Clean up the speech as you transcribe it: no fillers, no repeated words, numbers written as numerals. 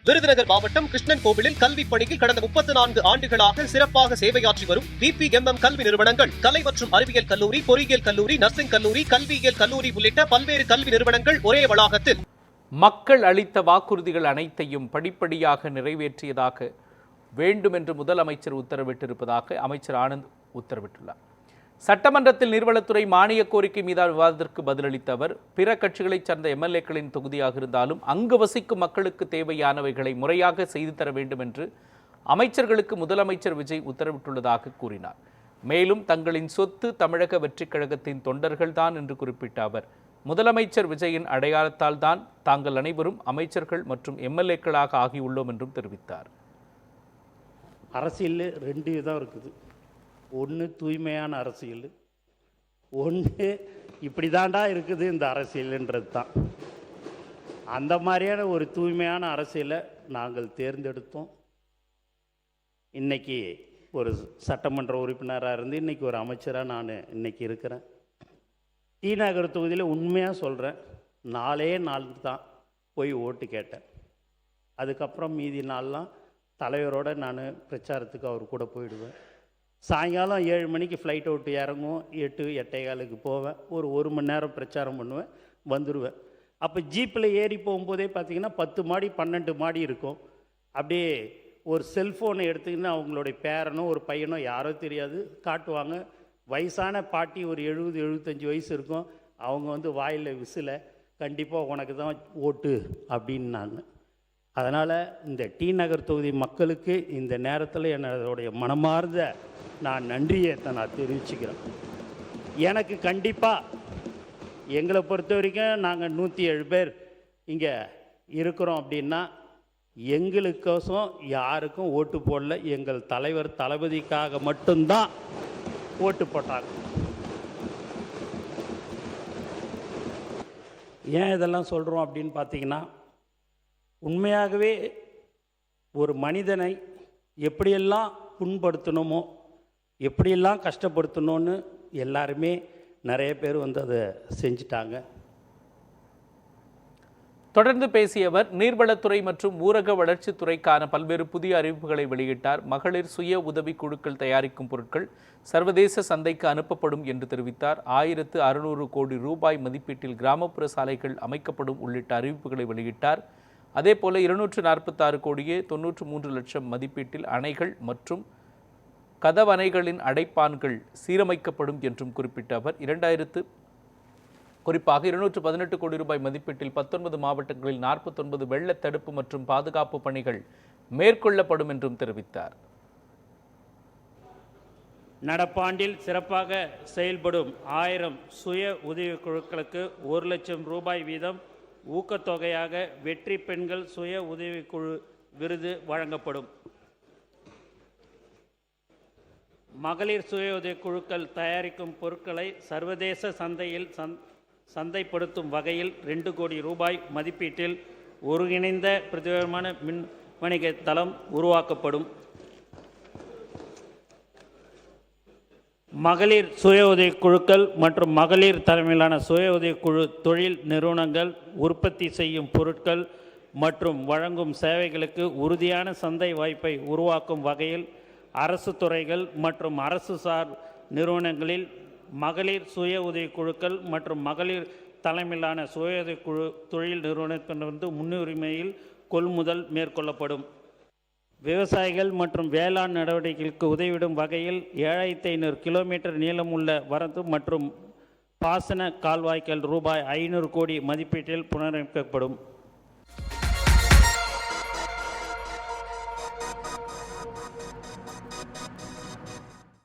விருதுநகர் மாவட்டம் கிருஷ்ணன் கோவிலில் கல்வி பணியில் கடந்த 34 ஆண்டுகளாக சிறப்பாக சேவையாற்றி வரும் VPMM கல்வி நிறுவனங்கள், கலை மற்றும் அறிவியல் கல்லூரி, பொறியியல் கல்லூரி, நர்சிங் கல்லூரி, கல்வியியல் கல்லூரி உள்ளிட்ட பல்வேறு கல்வி நிறுவனங்கள் ஒரே வளாகத்தில் மக்கள் அளித்த வாக்குறுதிகள் அனைத்தையும் படிப்படியாக நிறைவேற்றியதாக வேண்டும் என்று முதலமைச்சர் உத்தரவிட்டிருப்பதாக அமைச்சர் ஆனந்த் உத்தரவிட்டுள்ளார். சட்டமன்றத்தில் நீர்வளத்துறை மானிய கோரிக்கை மீதான விவாதத்திற்கு பதிலளித்த அவர், பிற கட்சிகளைச் சார்ந்த MLA-க்களின் தொகுதியாக இருந்தாலும் அங்கு வசிக்கும் மக்களுக்கு தேவையானவைகளை முறையாக செய்து தர வேண்டும் என்று அமைச்சர்களுக்கு முதலமைச்சர் விஜய் உத்தரவிட்டுள்ளதாக கூறினார். மேலும் தங்களின் சொத்து தமிழக வெற்றிக் கழகத்தின் தொண்டர்கள்தான் என்று குறிப்பிட்ட அவர், முதலமைச்சர் விஜயின் அடையாளத்தால் தான் தாங்கள் அனைவரும் அமைச்சர்கள் மற்றும் MLA-க்களாக ஆகியுள்ளோம் என்றும் தெரிவித்தார். அரசியல் 2 விதம் இருக்குது. ஒன்று தூய்மையான அரசியல், ஒன்று இப்படி தாண்டா இருக்குது இந்த அரசியல்ன்றது தான். அந்த மாதிரியான ஒரு தூய்மையான அரசியலை நாங்கள் தேர்ந்தெடுத்தோம். இன்றைக்கி ஒரு சட்டமன்ற உறுப்பினராக இருந்து இன்றைக்கி ஒரு அமைச்சராக நான் இன்றைக்கி இருக்கிறேன். டி நகர் தொகுதியில் உண்மையாக சொல்கிறேன், 4 நாள் தான் போய் ஓட்டு கேட்டேன். அதுக்கப்புறம் மீதி நாள்லாம் தலைவரோடு நான் பிரச்சாரத்துக்கு அவர் கூட போயிடுவேன். சாயங்காலம் 7 மணிக்கு ஃப்ளைட் விட்டு இறங்குவோம், 8-8:15 போவேன். ஒரு மணி நேரம் பிரச்சாரம் பண்ணுவேன், வந்துடுவேன். அப்போ ஜீப்பில் ஏறி போகும்போதே பார்த்திங்கன்னா 10 மாடி 12 மாடி இருக்கும். அப்படியே ஒரு செல்ஃபோனை எடுத்துக்கின்னு அவங்களுடைய பேரனோ ஒரு பையனோ யாரோ தெரியாது காட்டுவாங்க. வயசான பாட்டி ஒரு 70-75 வயசு இருக்கும். அவங்க வாயில் விசில, கண்டிப்பாக உனக்கு தான் ஓட்டு அப்படின்னாங்க. அதனால் இந்த டி நகர் தொகுதி மக்களுக்கு இந்த நேரத்தில் என்னுடைய மனமார்ந்த நான் நன்றியை நான் தெரிவிச்சுக்கிறேன். எனக்கு கண்டிப்பாக எங்களை பொறுத்த வரைக்கும் நாங்கள் 107 பேர் இங்கே இருக்கிறோம் அப்படின்னா எங்களுக்கோசம் யாருக்கும் ஓட்டு போடல. எங்கள் தலைவர் தளபதிக்காக மட்டும்தான் ஓட்டு போட்டாங்க. ஏன் இதெல்லாம் சொல்கிறோம் அப்படின்னு பார்த்தீங்கன்னா, உண்மையாகவே ஒரு மனிதனை எப்படியெல்லாம் புண்படுத்தணுமோ, எப்படியெல்லாம் கஷ்டப்படுத்தணும்னு எல்லாருமே நிறைய பேர் அதை செஞ்சிட்டாங்க. தொடர்ந்து பேசிய அவர், நீர்வளத்துறை மற்றும் ஊரக வளர்ச்சித்துறைக்கான பல்வேறு புதிய அறிவிப்புகளை வெளியிட்டார். மகளிர் சுய உதவி குழுக்கள் தயாரிக்கும் பொருட்கள் சர்வதேச சந்தைக்கு அனுப்பப்படும் என்று தெரிவித்தார். 1600 கோடி ரூபாய் மதிப்பீட்டில் கிராமப்புற சாலைகள் அமைக்கப்படும் உள்ளிட்ட அறிவிப்புகளை வெளியிட்டார். அதேபோல 246 கோடியே 93 லட்சம் மதிப்பீட்டில் அணைகள் மற்றும் கதவணைகளின் அடைப்பான்கள் சீரமைக்கப்படும் என்றும் குறிப்பிட்ட அவர், குறிப்பாக 218 கோடி ரூபாய் மதிப்பீட்டில் 19 மாவட்டங்களில் 49 வெள்ள தடுப்பு மற்றும் பாதுகாப்பு பணிகள் மேற்கொள்ளப்படும் என்றும் தெரிவித்தார். நடப்பாண்டில் சிறப்பாக செயல்படும் 1000 சுய உதவி குழுக்களுக்கு 1 லட்சம் ரூபாய் வீதம் ஊக்கத்தொகையாக வெற்றி பெண்கள் சுய உதவிக்குழு விருது வழங்கப்படும். மகளிர் சுய உதவி குழுக்கள் தயாரிக்கும் பொருட்களை சர்வதேச சந்தையில் சந்தைப்படுத்தும் வகையில் 2 கோடி ரூபாய் மதிப்பீட்டில் ஒருங்கிணைந்த பிரத்யேகமான மின் வணிக தளம் உருவாக்கப்படும். மகளிர் சுய உதவி குழுக்கள் மற்றும் மகளிர் தலைமையிலான சுய உதவி குழு தொழில் நிறுவனங்கள் உற்பத்தி செய்யும் பொருட்கள் மற்றும் வழங்கும் சேவைகளுக்கு உறுதியான சந்தை வாய்ப்பை உருவாக்கும் வகையில் அரசு துறைகள் மற்றும் அரசு சார் நிறுவனங்களில் மகளிர் சுய உதவி குழுக்கள் மற்றும் மகளிர் தலைமையிலான சுய உதவி குழு தொழில் நிறுவனத்திலிருந்து முன்னுரிமையில் கொள்முதல் மேற்கொள்ளப்படும். விவசாயிகள் மற்றும் வேளாண் நடவடிக்கைகளுக்கு உதவிடும் வகையில் 7500 கிலோமீட்டர் நீளமுள்ள வரத்து மற்றும் பாசன கால்வாய்கள் ரூபாய் 500 கோடி மதிப்பீட்டில் புனரமைக்கப்படும்.